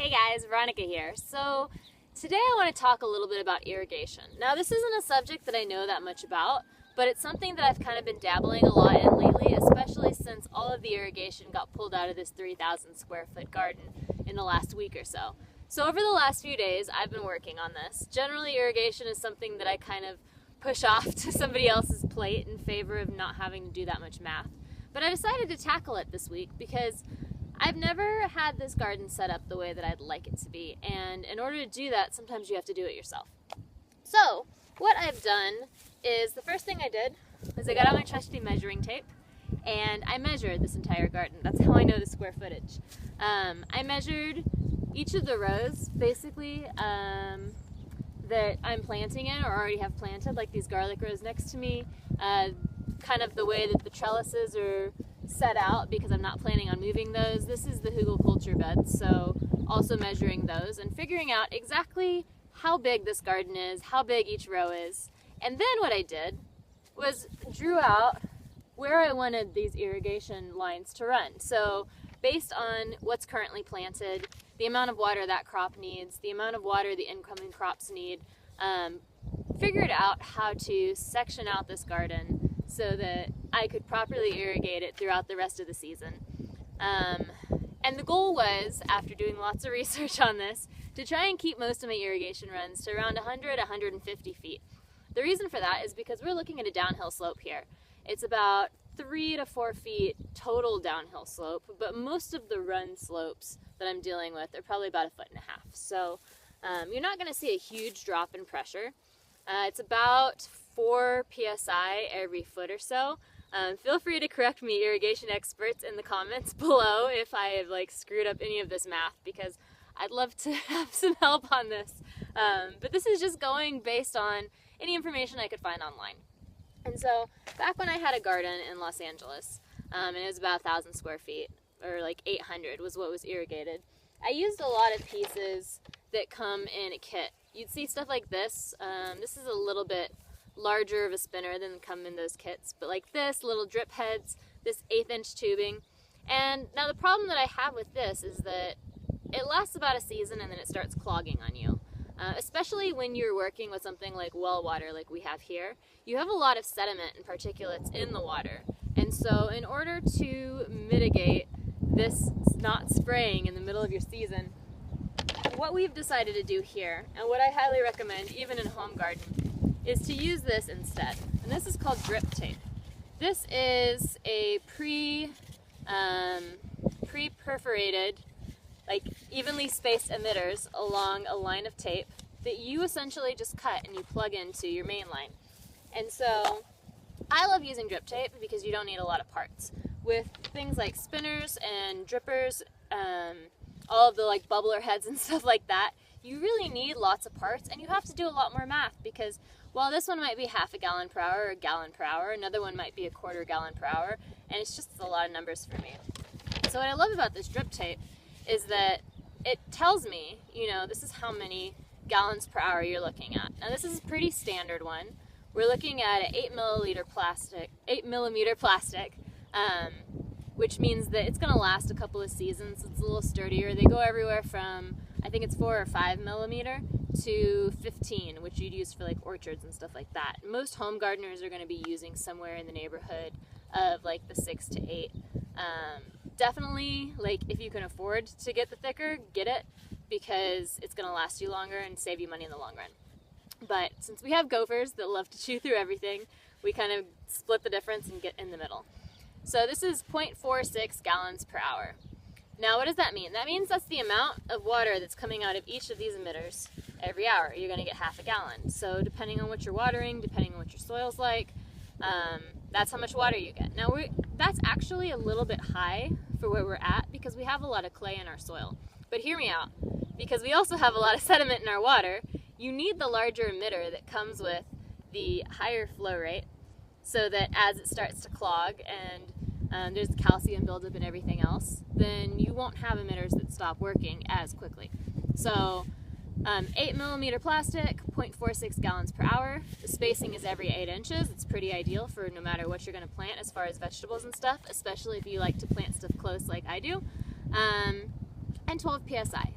Hey guys, Veronica here. So today I want to talk a little bit about irrigation. Now this isn't a subject that I know that much about, but it's something that I've kind of been dabbling a lot in lately, especially since all of the irrigation got pulled out of this 3,000 square foot garden in the last week or so. So over the last few days I've been working on this. Generally irrigation is something that I kind of push off to somebody else's plate in favor of not having to do that much math. But I decided to tackle it this week because I've never had this garden set up the way that I'd like it to be, and in order to do that, sometimes you have to do it yourself. So, what I've done is, the first thing I did was I got out my trusty measuring tape, and I measured this entire garden. That's how I know the square footage. I measured each of the rows, basically, that I'm planting in or already have planted, like these garlic rows next to me, kind of the way that the trellises are set out because I'm not planning on moving those. This is the hugelkultur beds, so also measuring those and figuring out exactly how big this garden is, how big each row is. And then what I did was drew out where I wanted these irrigation lines to run. So based on what's currently planted, the amount of water that crop needs, the amount of water the incoming crops need, figured out how to section out this garden so that I could properly irrigate it throughout the rest of the season. And the goal was, after doing lots of research on this, to try and keep most of my irrigation runs to around 100, 150 feet. The reason for that is because we're looking at a downhill slope here. It's about 3 to 4 feet total downhill slope, but most of the run slopes that I'm dealing with are probably about 1.5 feet. So you're not going to see a huge drop in pressure. It's about 4 psi every foot or so. Feel free to correct me, irrigation experts, in the comments below if I have screwed up any of this math, because I'd love to have some help on this. But this is just going based on any information I could find online. And so back when I had a garden in Los Angeles, and it was about 1,000 square feet, or 800 was what was irrigated, I used a lot of pieces that come in a kit. You'd see stuff like this. This is a little bit larger of a spinner than come in those kits, but like this, little drip heads, this 1/8 inch tubing. And now the problem that I have with this is that it lasts about a season and then it starts clogging on you. Especially when you're working with something like well water like we have here. You have a lot of sediment and particulates in the water. And so in order to mitigate this not spraying in the middle of your season, what we've decided to do here, and what I highly recommend even in a home garden, is to use this instead. And this is called drip tape. This is a pre-perforated, evenly spaced emitters along a line of tape that you essentially just cut and you plug into your main line. And so I love using drip tape because you don't need a lot of parts. With things like spinners and drippers, all of the bubbler heads and stuff like that, you really need lots of parts, and you have to do a lot more math, because while this one might be 1/2 gallon per hour or 1 gallon per hour, another one might be 1/4 gallon per hour, and it's just a lot of numbers for me. So what I love about this drip tape is that it tells me, this is how many gallons per hour you're looking at. Now this is a pretty standard one. We're looking at an 8 millimeter plastic, which means that it's going to last a couple of seasons. It's a little sturdier. They go everywhere from, I think it's 4 or 5 millimeter to 15, which you'd use for orchards and stuff like that. Most home gardeners are going to be using somewhere in the neighborhood of the 6 to 8. Definitely, if you can afford to get the thicker, get it, because it's going to last you longer and save you money in the long run. But since we have gophers that love to chew through everything, we kind of split the difference and get in the middle. So this is 0.46 gallons per hour. Now what does that mean? That means that's the amount of water that's coming out of each of these emitters every hour. You're going to get 1/2 gallon. So depending on what you're watering, depending on what your soil's like, that's how much water you get. Now that's actually a little bit high for where we're at because we have a lot of clay in our soil. But hear me out, because we also have a lot of sediment in our water, you need the larger emitter that comes with the higher flow rate, so that as it starts to clog and there's calcium buildup and everything else, then you won't have emitters that stop working as quickly. So 8 millimeter plastic, 0.46 gallons per hour. The spacing is every 8 inches. It's pretty ideal for no matter what you're going to plant as far as vegetables and stuff, especially if you like to plant stuff close like I do. And 12 psi.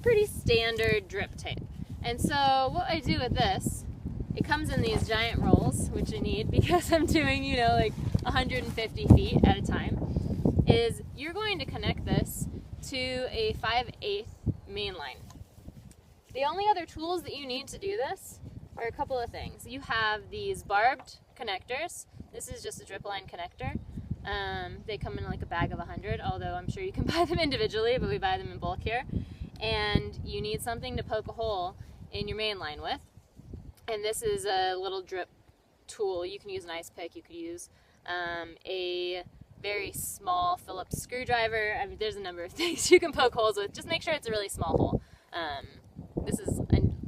pretty standard drip tape. And so what I do with this, it comes in these giant rolls, which I need because I'm doing, you know, like 150 feet at a time, is you're going to connect this to a 5/8 main line. The only other tools that you need to do this are a couple of things. You have these barbed connectors. This is just a drip line connector. They come in like a bag of 100, although I'm sure you can buy them individually, but we buy them in bulk here. And you need something to poke a hole in your main line with. And this is a little drip tool. You can use an ice pick, you could use a very small Phillips screwdriver. I mean, there's a number of things you can poke holes with. Just make sure it's a really small hole. This is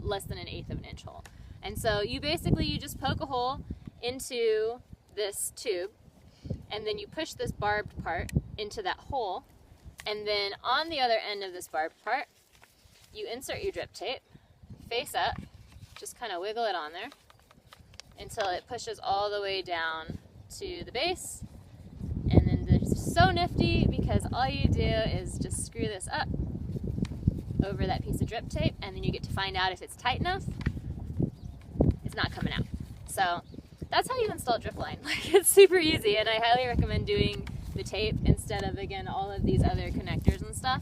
less than 1/8 of an inch hole. And so you just poke a hole into this tube, and then you push this barbed part into that hole, and then on the other end of this barbed part, you insert your drip tape face up, just kind of wiggle it on there until it pushes all the way down to the base. And then this is so nifty because all you do is just screw this up over that piece of drip tape, and then you get to find out if it's tight enough. It's not coming out. So that's how you install drip line. Like, it's super easy, and I highly recommend doing the tape instead of, again, all of these other connectors and stuff.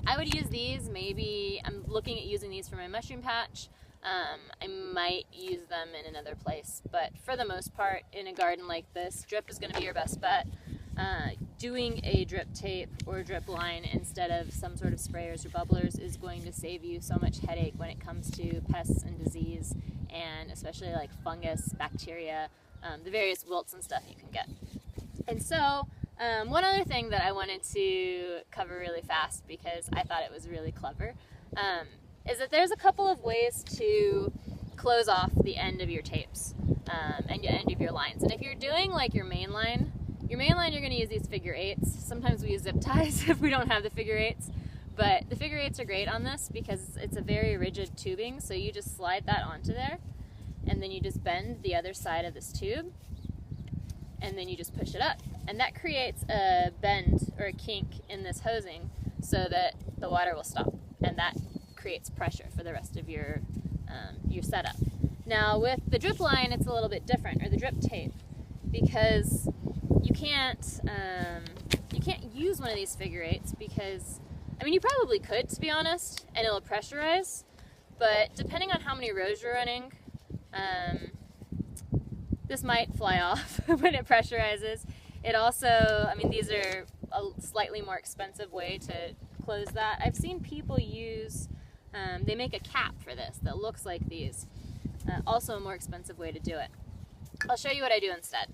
I would use these. Maybe I'm looking at using these for my mushroom patch. I might use them in another place, but for the most part, in a garden like this, drip is going to be your best bet. Doing a drip tape or drip line instead of some sort of sprayers or bubblers is going to save you so much headache when it comes to pests and disease, and especially like fungus, bacteria, the various wilts and stuff you can get. And so one other thing that I wanted to cover really fast because I thought it was really clever is that there's a couple of ways to close off the end of your tapes and the end of your lines. And if you're doing like your main line, you're going to use these figure eights. Sometimes we use zip ties if we don't have the figure eights, but the figure eights are great on this because it's a very rigid tubing, so you just slide that onto there, and then you just bend the other side of this tube, and then you just push it up. And that creates a bend or a kink in this hosing so that the water will stop, and that creates pressure for the rest of your setup. Now with the drip line, it's a little bit different, or the drip tape, because you can't use one of these figure eights because, I mean, you probably could, to be honest, and it'll pressurize, but depending on how many rows you're running, this might fly off when it pressurizes. It also, I mean, these are a slightly more expensive way to close that. I've seen people use, they make a cap for this that looks like these. Also a more expensive way to do it. I'll show you what I do instead.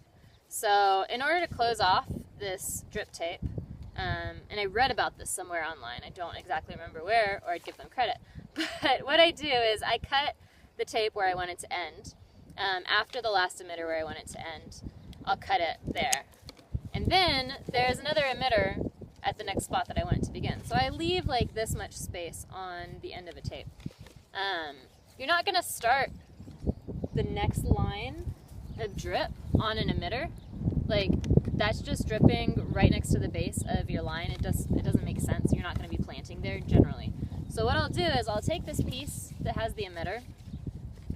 So in order to close off this drip tape, and I read about this somewhere online, I don't exactly remember where, or I'd give them credit, but what I do is I cut the tape where I want it to end. After the last emitter where I want it to end, I'll cut it there. And then there's another emitter at the next spot that I want it to begin. So I leave like this much space on the end of a tape. You're not going to start the next line of drip on an emitter. Like, that's just dripping right next to the base of your line. It doesn't make sense. You're not going to be planting there generally. So what I'll do is I'll take this piece that has the emitter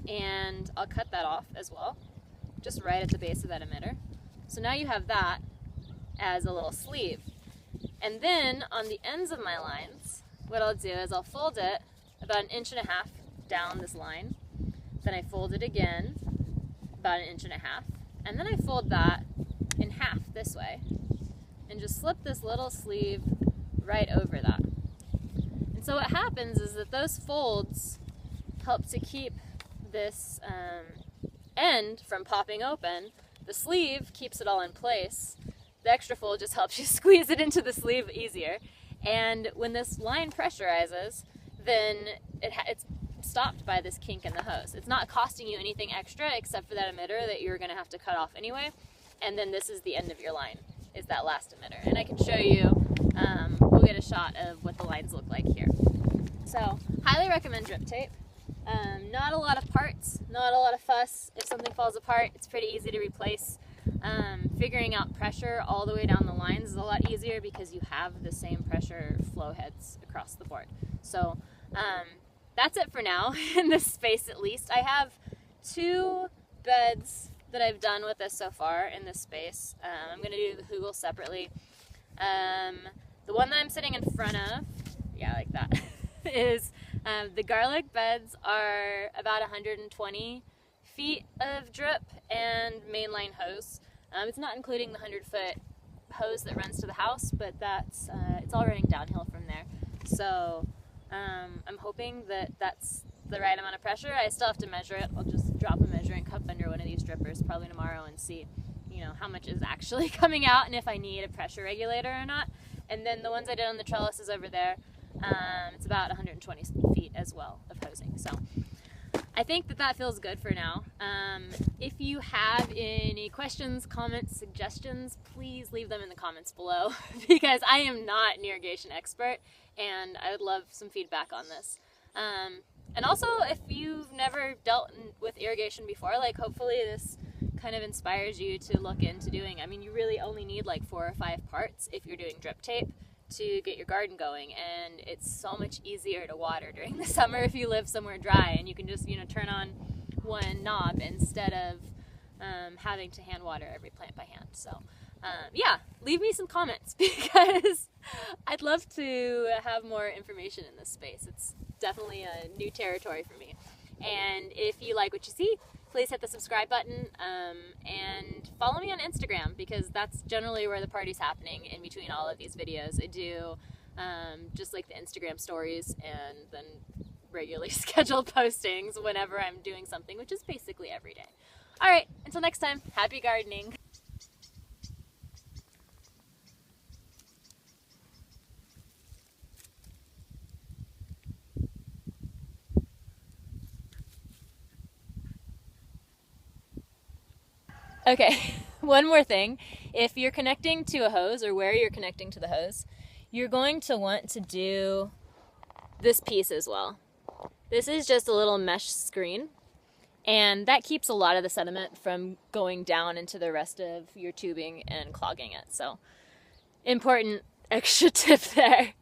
and I'll cut that off as well, just right at the base of that emitter. So now you have that as a little sleeve. And then on the ends of my lines, what I'll do is I'll fold it about 1.5 inches down this line. Then I fold it again about 1.5 inches, and then I fold that in half this way and just slip this little sleeve right over that. And so what happens is that those folds help to keep this end from popping open. The sleeve keeps it all in place. The extra fold just helps you squeeze it into the sleeve easier. And when this line pressurizes, then it's stopped by this kink in the hose. It's not costing you anything extra except for that emitter that you're going to have to cut off anyway. And then this is the end of your line, is that last emitter. And I can show you, we'll get a shot of what the lines look like here. So, highly recommend drip tape. Not a lot of parts, not a lot of fuss. If something falls apart, it's pretty easy to replace. figuring out pressure all the way down the lines is a lot easier because you have the same pressure flow heads across the board. So that's it for now, in this space at least. I have 2 beds that I've done with this so far in this space. I'm going to do the hugel separately. The one that I'm sitting in front of, yeah, like that, is the garlic beds are about 120 feet of drip and mainline hose. It's not including the 100-foot hose that runs to the house, but that's it's all running downhill from there. So I'm hoping that that's the right amount of pressure. I still have to measure it. I'll just drop a measuring cup under one of these drippers probably tomorrow and see, how much is actually coming out and if I need a pressure regulator or not. And then the ones I did on the trellises over there, it's about 120 feet as well of hosing. So I think that feels good for now. If you have any questions, comments, suggestions, please leave them in the comments below because I am not an irrigation expert and I would love some feedback on this. And also, if you've never dealt with irrigation before, hopefully this kind of inspires you to look into doing. I mean, you really only need 4 or 5 parts if you're doing drip tape to get your garden going, and it's so much easier to water during the summer if you live somewhere dry and you can just turn on one knob instead of having to hand water every plant by hand. So yeah, leave me some comments because I'd love to have more information in this space. It's definitely a new territory for me. And if you like what you see, please hit the subscribe button and follow me on Instagram because that's generally where the party's happening in between all of these videos. I do just the Instagram stories and then regularly scheduled postings whenever I'm doing something, which is basically every day. All right, until next time, happy gardening. Okay, one more thing. If you're connecting to a hose or where you're connecting to the hose, you're going to want to do this piece as well. This is just a little mesh screen, and that keeps a lot of the sediment from going down into the rest of your tubing and clogging it. So, important extra tip there.